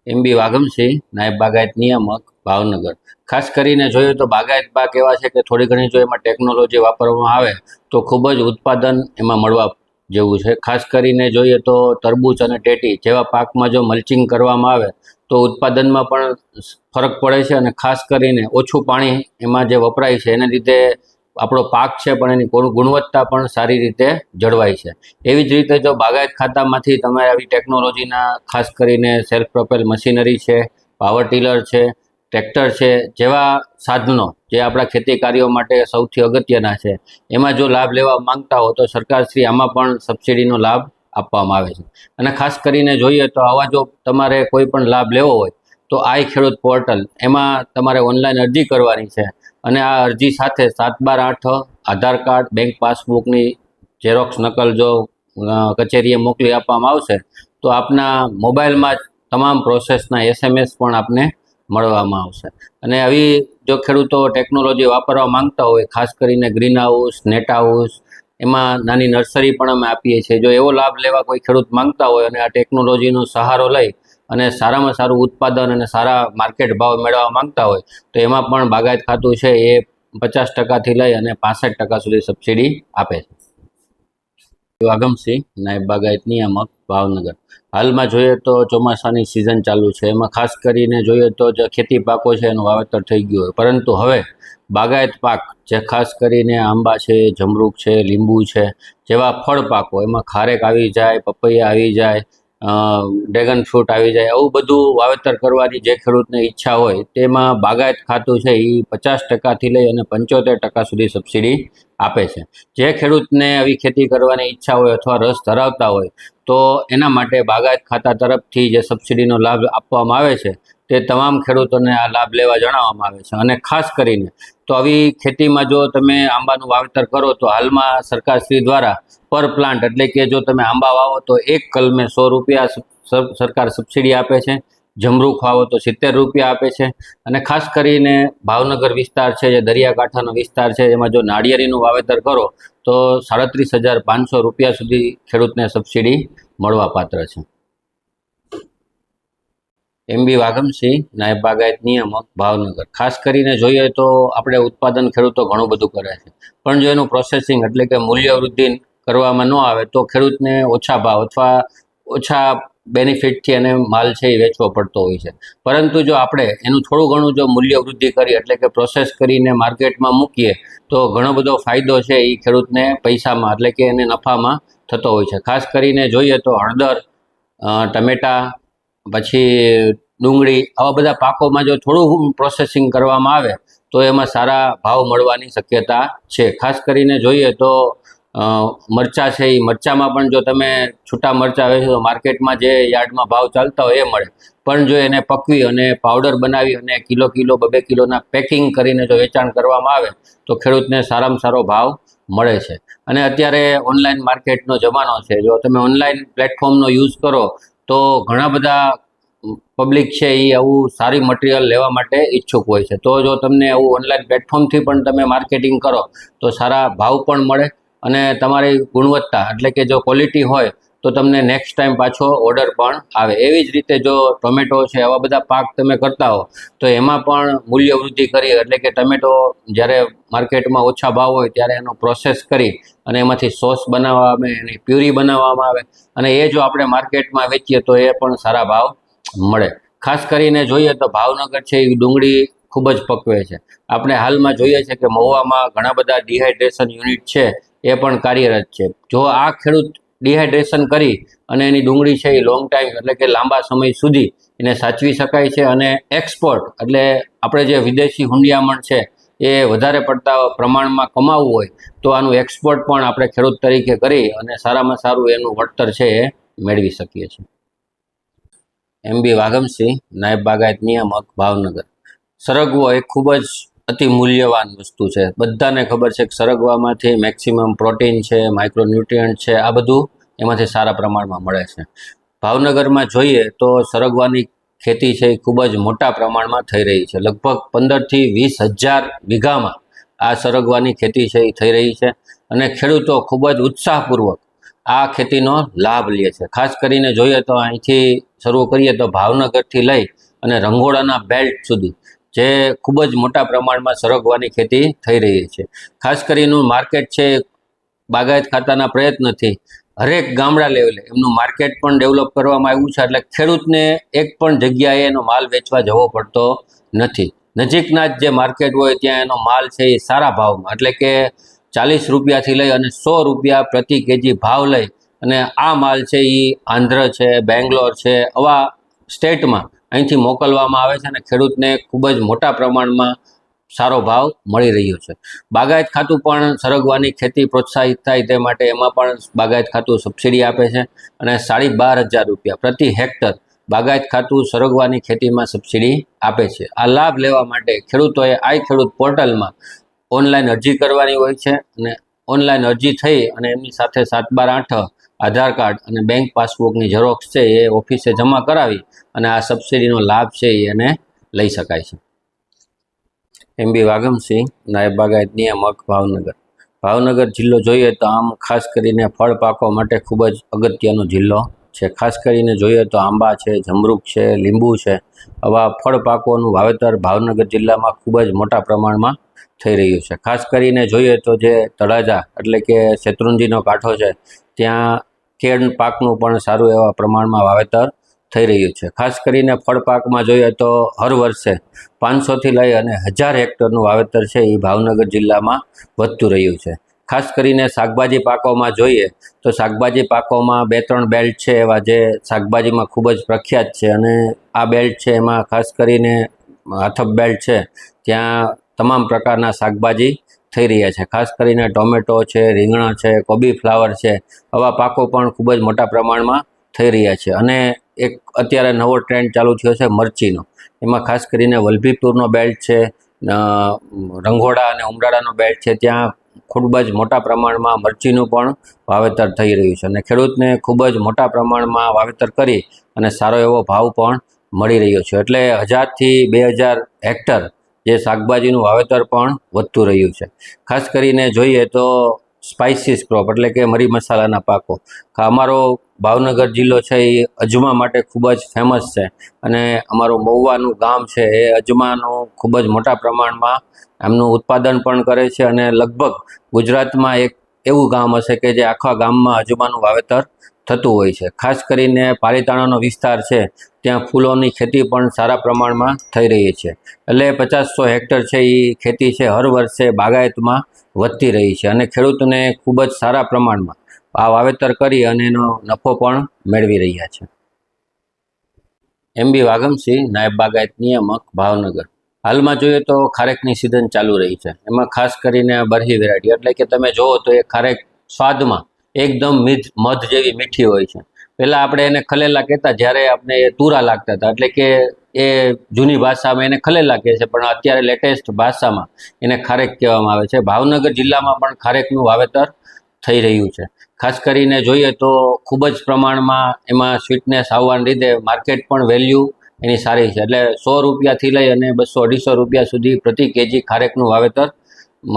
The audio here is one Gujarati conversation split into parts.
એમબી વાઘમસિંહ, નાયબ બાગાયત નિયામક, ભાવનગર। ખાસ કરીને જોઈએ તો બાગાયત પાક એવા છે કે થોડી ઘણી જો એમાં ટેકનોલોજી વાપરવામાં આવે તો ખૂબ જ ઉત્પાદન એમાં મળવા જેવું છે। ખાસ કરીને જોઈએ તો તરબૂચ અને ટેટી જેવા પાકમાં જો મલ્ચિંગ કરવામાં આવે તો ઉત્પાદનમાં પણ ફરક પડે છે અને ખાસ કરીને ઓછું પાણી એમાં જે વપરાય છે એને લીધે આપણો પાક છે પણ એની ગુણવત્તા પણ સારી રીતે જળવાય છે। એવી જ રીતે જો બાગાયત ખાતામાંથી તમે આવી ટેકનોલોજીના ખાસ કરીને સેલ્ફ પ્રોપેલ મશીનરી છે, પાવર ટીલર છે, ટ્રેક્ટર છે જેવા સાધનો જે આપણા ખેતી કાર્યો માટે સૌથી અગત્યના છે, એમાં જો લાભ લેવા માંગતા હો તો સરકારશ્રી આમાં પણ સબસિડીનો લાભ આપવામાં આવે છે। અને ખાસ કરીને જોઈએ તો આવા જો તમારે કોઈ પણ લાભ લેવો હોય તો આઈ ખેડૂત પોર્ટલ એમાં તમારે ઓનલાઈન અરજી કરવાની છે અને આ અરજી સાથે 7/12 આધાર કાર્ડ, બેંક પાસબુકની ઝેરોક્સ નકલ જો કચેરીએ મોકલી આપવામાં આવશે તો આપના મોબાઈલમાં જ તમામ પ્રોસેસના SMS પણ આપને મળવામાં આવશે। અને આવી જો ખેડૂતો ટેકનોલોજી વાપરવા માંગતા હોય, ખાસ કરીને ગ્રીન હાઉસ, નેટ હાઉસ, એમાં નાની નર્સરી પણ અમે આપીએ છીએ। જો એવો લાભ લેવા કોઈ ખેડૂત માંગતા હોય અને આ ટેકનોલોજીનો સહારો લઈ અને સારામાં સારું ઉત્પાદન અને સારા માર્કેટ ભાવ મેળવવા માંગતા હોય તો એમાં પણ બાગાયત ખાતું છે એ 50% લઈ અને 65% સુધી સબસિડી આપે છે। વાઘમસિંહ, નાયબ બાગાયત નિયામક, ભાવનગર। હાલમાં જોઈએ તો ચોમાસાની સિઝન ચાલુ છે, એમાં ખાસ કરીને જોઈએ તો જે ખેતી પાકો છે એનું વાવેતર થઈ ગયું હોય, પરંતુ હવે બાગાયત પાક જે ખાસ કરીને આંબા છે, જમરૂખ છે, લીંબુ છે જેવા ફળ પાકો, એમાં ખારેક આવી જાય, પપૈયા આવી જાય, ડ્રેગન ફ્રૂટ આવી જાય, આવું બધું વાવેતર કરવાની જે ખેડૂતને ઈચ્છા હોય તેમાં બાગાયત ખાતું છે એ 50% લઈ અને 75% સુધી સબસિડી આપે છે। જે ખેડૂતને આવી ખેતી કરવાની ઈચ્છા હોય અથવા રસ ધરાવતા હોય તો એના માટે બાગાયત ખાતા તરફથી જે સબસિડીનો લાભ આપવામાં આવે છે તે તમામ ખેડૂતોને આ લાભ લેવા જણાવવામાં આવે છે। અને ખાસ કરીને તો આવી ખેતીમાં જો તમે આંબાનું વાવેતર કરો તો હાલમાં સરકારશ્રી દ્વારા પર પ્લાન્ટ એટલે કે જો તમે આંબા વાવો તો એક કલમે 100 રૂપિયા સરકાર સબસિડી આપે છે, જમરૂખ વાવો તો 70 રૂપિયા આપે છે। અને ખાસ કરીને ભાવનગર વિસ્તાર છે, જે દરિયાકાંઠાનો વિસ્તાર છે, એમાં જો નાળિયેરીનું વાવેતર કરો તો 37,500 રૂપિયા સુધી ખેડૂતને સબસિડી મળવા પાત્ર છે। એમબી વાઘમસિંહ, નાયબ બાગાયત નિયામક, ભાવનગર। ખાસ કરીને જોઈએ તો આપણે ઉત્પાદન ખેડૂતો ઘણું બધું કરે છે, પણ જો એનું પ્રોસેસિંગ એટલે કે મૂલ્ય વૃદ્ધિ કરવામાં ન આવે તો ખેડૂતને ઓછા ભાવ અથવા ઓછા બેનિફિટથી એને માલ છે એ વેચવો પડતો હોય છે। પરંતુ જો આપણે એનું થોડું ઘણું જો મૂલ્ય વૃદ્ધિ કરીએ એટલે કે પ્રોસેસ કરીને માર્કેટમાં મૂકીએ તો ઘણો બધો ફાયદો છે એ ખેડૂતને પૈસામાં એટલે કે એને નફામાં થતો હોય છે। ખાસ કરીને જોઈએ તો હળદર, ટમેટા, પછી ડુંગળી, આવા બધા પાકોમાં જો થોડું પ્રોસેસિંગ કરવામાં આવે તો એમાં સારા ભાવ મળવાની શક્યતા છે। ખાસ કરીને જોઈએ તો મરચાં છે એ મરચાંમાં પણ જો તમે છૂટા મરચાં વેચો તો માર્કેટમાં જે યાર્ડમાં ભાવ ચાલતા હોય એ મળે, પણ જો એને પકવી અને પાવડર બનાવી અને કિલો 2 કિલોના પેકિંગ કરીને જો વેચાણ કરવામાં આવે તો ખેડૂતને સારામાં સારો ભાવ મળે છે। અને અત્યારે ઓનલાઈન માર્કેટનો જમાનો છે, જો તમે ઓનલાઈન પ્લેટફોર્મનો યુઝ કરો તો ઘણા બધા પબ્લિક છે એ આવું સારી મટીરિયલ લેવા માટે ઈચ્છુક હોય છે। તો જો તમને આવું ઓનલાઈન પ્લેટફોર્મથી પણ તમે માર્કેટિંગ કરો તો સારા ભાવ પણ મળે અને તમારી ગુણવત્તા એટલે કે જો ક્વોલિટી હોય તો તમને નેક્સ્ટ ટાઈમ પાછો ઓર્ડર પણ આવે। એવી જ રીતે જો ટોમેટો છે, આવા બધા પાક તમે કરતા હો તો એમાં પણ મૂલ્ય વૃદ્ધિ કરી એટલે કે ટમેટો જ્યારે માર્કેટમાં ઓછા ભાવ હોય ત્યારે એનો પ્રોસેસ કરી અને એમાંથી સોસ બનાવવામાં આવે, એની પ્યુરી બનાવવામાં આવે અને એ જો આપણે માર્કેટમાં વેચીએ તો એ પણ સારા ભાવ મળે। ખાસ કરીને જોઈએ તો ભાવનગર છે એ ડુંગળી ખૂબ જ પકવે છે। આપણે હાલમાં જોઈએ છે કે મહુવામાં ઘણા બધા ડિહાઇડ્રેશન યુનિટ છે એ પણ કાર્યરત છે। જો આ ખેડૂત ડિહાઇડ્રેશન કરી અને એની ડુંગળી છે એ લોંગ ટાઈમ એટલે કે લાંબા સમય સુધી એને સાચવી શકાય છે અને એક્સપોર્ટ એટલે આપણે જે વિદેશી હુંડિયામણ છે એ વધારે પડતા પ્રમાણમાં કમાવવું હોય તો આનું એક્સપોર્ટ પણ આપણે ખેડૂત તરીકે કરી અને સારામાં સારું એનું વળતર છે એ મેળવી શકીએ છીએ। એમબી વાઘમસિંહ, નાયબ બાગાયત નિયામક, ભાવનગર। સરગવો એ ખૂબ જ અતિ મૂલ્યવાન વસ્તુ છે। બધાને ખબર છે કે સરગવામાંથી મેક્સિમમ પ્રોટીન છે, માઇક્રોન્યુટ્રિયન્ટ છે, આ બધું એમાંથી સારા પ્રમાણમાં મળે છે। ભાવનગરમાં જોઈએ તો સરગવાની ખેતી છે એ ખૂબ જ મોટા પ્રમાણમાં થઈ રહી છે। લગભગ 15થી 20,000 વીઘામાં આ સરગવાની ખેતી છે એ થઈ રહી છે અને ખેડૂતો ખૂબ જ ઉત્સાહપૂર્વક આ ખેતીનો લાભ લે છે. ખાસ કરીને જોઈએ તો અહીંથી શરૂ કરીએ તો ભાવનગરથી લઈ અને રંગોળાના બેલ્ટ સુધી જે ખૂબ જ મોટા પ્રમાણમાં સરગવાની ખેતી થઈ રહી છે. ખાસ કરીને માર્કેટ છે બાગાયત ખાતાના પ્રયત્નથી હરેક ગામડા લેવલે એમનું માર્કેટ પણ ડેવલપ કરવામાં આવ્યું છે. એટલે ખેડૂતને એક પણ જગ્યાએ એનો માલ વેચવા જવો પડતો નથી. નજીકના જ જે માર્કેટ હોય ત્યાં એનો માલ છે એ સારા ભાવમાં, એટલે કે 40 રૂપિયાથી લઈ અને 100 રૂપિયા પ્રતિ કેજી ભાવ લઈ અને આ માલ છે એ આંધ્ર છે, બેંગ્લોર છે, આવા સ્ટેટમાં અહીંથી મોકલવામાં આવે છે અને ખેડૂતને ખૂબ જ મોટા પ્રમાણમાં સારો ભાવ મળી રહ્યો છે. બાગાયત ખાતું પણ સરગવાની ખેતી પ્રોત્સાહિત થાય તે માટે એમાં પણ બાગાયત ખાતું સબસિડી આપે છે અને 12,500 રૂપિયા પ્રતિ હેક્ટર બાગાયત ખાતું સરગવાની ખેતીમાં સબસિડી આપે છે. આ લાભ લેવા માટે ખેડૂતોએ આઈ ખેડૂત પોર્ટલમાં ઓનલાઈન અરજી કરવાની હોય છે અને ઓનલાઈન અરજી થઈ અને એમની સાથે 7/12 આધાર કાર્ડ અને બેંક પાસબુકની ઝેરોક્સ છે એ ઓફિસે જમા કરાવી અને આ સબસિડીનો લાભ છે એને લઈ શકાય છે. MB વાગમસિંહ, નાયબ બાગાયત નિયામક, ભાવનગર. ભાવનગર જિલ્લો જોઈએ તો આમ ખાસ કરીને ફળ પાકો માટે ખૂબ જ અગત્યનો જિલ્લો છે. ખાસ કરીને જોઈએ તો આંબા છે, જમરૂખ છે, લીંબુ છે, આવા ફળ પાકોનું વાવેતર ભાવનગર જિલ્લામાં ખૂબ જ મોટા પ્રમાણમાં થઈ રહ્યું છે. ખાસ કરીને જોઈએ તો જે તળાજા એટલે કે શેત્રુંજીનો કાંઠો છે ત્યાં કેળ પાકનું પણ સારું એવા પ્રમાણમાં વાવેતર થઈ રહ્યું છે. ખાસ કરીને ફળ પાકમાં જોઈએ તો હર વર્ષે 500થી લઈ અને 1000 હેક્ટરનું વાવેતર છે એ ભાવનગર જિલ્લામાં વધતું રહ્યું છે. ખાસ કરીને શાકભાજી પાકોમાં જોઈએ તો શાકભાજી પાકોમાં 2-3 બેલ્ટ છે એવા જે શાકભાજીમાં ખૂબ જ પ્રખ્યાત છે અને આ બેલ્ટ છે એમાં ખાસ કરીને હાથપ બેલ્ટ છે ત્યાં તમામ પ્રકારના શાકભાજી થઈ રહ્યા છે. ખાસ કરીને ટોમેટો છે, રીંગણા છે, કોબી ફ્લાવર છે, આવા પાકો પણ ખૂબ જ મોટા પ્રમાણમાં થઈ રહ્યા છે. અને એક અત્યારે નવો ટ્રેન્ડ ચાલુ થયો છે મરચીનો, એમાં ખાસ કરીને વલભીપુરનો બેલ્ટ છે, રંઘોડા અને ઉમરાળાનો બેલ્ટ છે, ત્યાં ખૂબ જ મોટા પ્રમાણમાં મરચીનું પણ વાવેતર થઈ રહ્યું છે અને ખેડૂતને ખૂબ જ મોટા પ્રમાણમાં વાવેતર કરી અને સારો એવો ભાવ પણ મળી રહ્યો છે. એટલે 1000થી 2000 હેક્ટર જે શાકભાજીનું વાવેતર પણ વધતું રહ્યું છે. ખાસ કરીને જોઈએ તો સ્પાઇસીસ ક્રોપ એટલે કે મરી મસાલાના પાકો, અમારો ભાવનગર જિલ્લો છે એ અજમા માટે ખૂબ જ ફેમસ છે અને અમારું મહુવાનું ગામ છે એ અજમાનું ખૂબ જ મોટા પ્રમાણમાં એમનું ઉત્પાદન પણ કરે છે અને લગભગ ગુજરાતમાં એક એવું ગામ હશે કે જે આખા ગામમાં અજમાનું વાવેતર થતું હોય છે. ખાસ કરીને પાલીતાણાનો વિસ્તાર છે ત્યાં ફૂલોની ખેતી પણ સારા પ્રમાણમાં થઈ રહી છે. એટલે 50-100 હેક્ટર છે એ ખેતી છે હર વર્ષે બાગાયતમાં વધતી રહી છે અને ખેડૂતોને ખૂબ જ સારા પ્રમાણમાં આ વાવેતર કરી અને એનો નફો પણ મેળવી રહ્યા છે. MB વાગમસિંહ, નાયબ બાગાયત નિયામક, ભાવનગર. હાલમાં જોઈએ તો ખારેકની સિઝન ચાલુ રહી છે. એમાં ખાસ કરીને બરહી વેરાયટી એટલે કે તમે જુઓ તો એ ખારેક સ્વાદમાં એકદમ મધ જેવી મીઠી હોય છે. પહેલાં આપણે એને ખલેલા કહેતા, જ્યારે આપણે એ તુરા લાગતા હતા, એટલે કે એ જૂની ભાષામાં એને ખલેલા કહે છે, પણ અત્યારે લેટેસ્ટ ભાષામાં એને ખારેક કહેવામાં આવે છે. ભાવનગર જિલ્લામાં પણ ખારેકનું વાવેતર થઈ રહ્યું છે. ખાસ કરીને જોઈએ તો ખૂબ જ પ્રમાણમાં એમાં સ્વીટનેસ આવવાને લીધે માર્કેટ પણ વેલ્યુ એની સારી છે. એટલે 100 રૂપિયાથી લઈ અને 200-250 રૂપિયા સુધી પ્રતિ કેજી ખારેકનું વાવેતર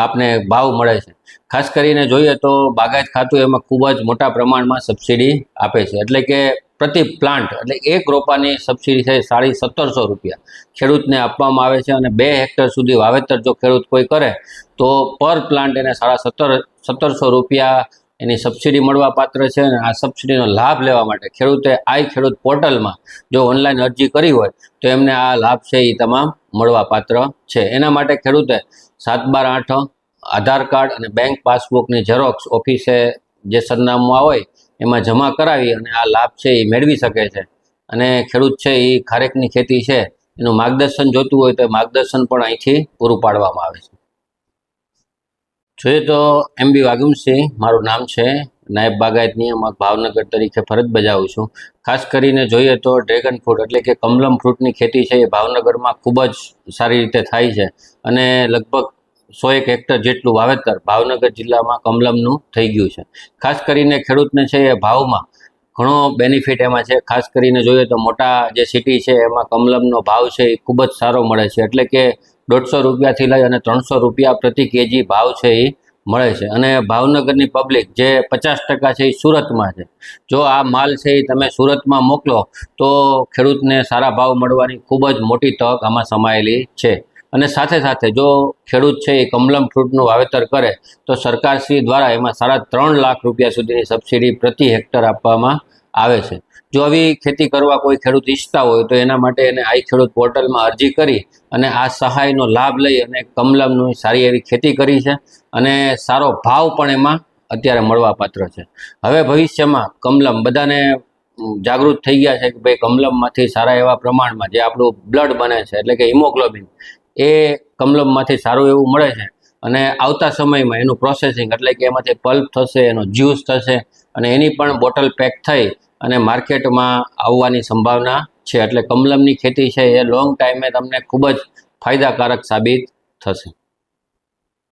આપને ભાવ મળે છે. ખાસ કરીને જોઈએ તો બાગાયત ખાતું એમાં ખૂબ જ મોટા પ્રમાણમાં સબસિડી આપે છે. એટલે કે પ્રતિ પ્લાન્ટ એટલે એક રોપાની સબસિડી છે 1750 રૂપિયા ખેડૂતને આપવામાં આવે છે અને 2 હેક્ટર સુધી વાવેતર જો ખેડૂત કોઈ કરે તો પર પ્લાન્ટ એને 1750 રૂપિયા એની સબસિડી મળવા પાત્ર છે. અને આ સબસિડીનો લાભ લેવા માટે ખેડૂતે આઈ ખેડૂત પોર્ટલમાં જો ઓનલાઈન અરજી કરી હોય તો એમને આ લાભ છે એ તમામ મળવા પાત્ર છે. એના માટે ખેડૂતે 7/8 આધાર કાર્ડ અને બેંક પાસબુકની ઝેરોક્સ ઓફિસે જે સરનામું હોય એમાં જમા કરાવી અને આ લાભ છે એ મેળવી શકે છે. અને ખેડૂત છે એ ખારેકની ખેતી છે એનું માર્ગદર્શન જોતું હોય તો માર્ગદર્શન પણ અહીંથી પૂરું પાડવામાં આવે છે. જોઈએ તો MB વાગમસિંહ મારું નામ છે, નાયબ બાગાયત નિયામક, ભાવનગર તરીકે ફરજ બજાવું છું. ખાસ કરીને જોઈએ તો ડ્રેગન ફ્રૂટ એટલે કે કમલમ ફ્રૂટની ખેતી છે એ ભાવનગરમાં ખૂબ જ સારી રીતે થાય છે અને લગભગ 101 હેક્ટર જેટલું વાવેતર ભાવનગર જિલ્લામાં કમલમનું થઈ ગયું છે. ખાસ કરીને ખેડૂતને છે એ ભાવમાં ઘણો બેનિફિટ એમાં છે. ખાસ કરીને જોઈએ તો મોટા જે સિટી છે એમાં કમલમનો ભાવ છે એ ખૂબ જ સારો મળે છે. એટલે કે 150 રૂપિયાથી લઈ અને 300 રૂપિયા પ્રતિ કેજી ભાવ છે એ મળે છે. અને ભાવનગરની પબ્લિક જે 50% છે એ સુરતમાં છે. જો આ માલ છે એ તમે સુરતમાં મોકલો તો ખેડૂતને સારા ભાવ મળવાની ખૂબ જ મોટી તક આમાં સમાયેલી છે. અને સાથે સાથે જો ખેડૂત છે એ કમલમ ફ્રૂટનું વાવેતર કરે તો સરકારશ્રી દ્વારા એમાં 3.5 લાખ રૂપિયા સુધીની સબસિડી પ્રતિ હેક્ટર આપવામાં આવે છે. જો આવી ખેતી કરવા કોઈ ખેડૂત ઈચ્છતા હોય તો એના માટે એને આઈ ખેડૂત પોર્ટલમાં અરજી કરી અને આ સહાયનો લાભ લઈ અને કમલમની સારી એવી ખેતી કરી છે અને સારો ભાવ પણ એમાં અત્યારે મળવાપાત્ર છે. હવે ભવિષ્યમાં કમલમ બધાને જાગૃત થઈ ગયા છે કે ભાઈ કમલમમાંથી સારા એવા પ્રમાણમાં જે આપણું બ્લડ બને છે એટલે કે હિમોગ્લોબિન એ કમલમમાંથી સારું એવું મળે છે. અને આવતા સમયમાં એનું પ્રોસેસિંગ એટલે કે એમાંથી પલ્પ થશે, એનો જ્યુસ થશે અને એની પણ બોટલ પેક થઈ અને માર્કેટમાં આવવાની સંભાવના છે. એટલે કમલમની ખેતી છે એ લોંગ ટાઈમે તમને ખૂબ જ ફાયદાકારક સાબિત થશે.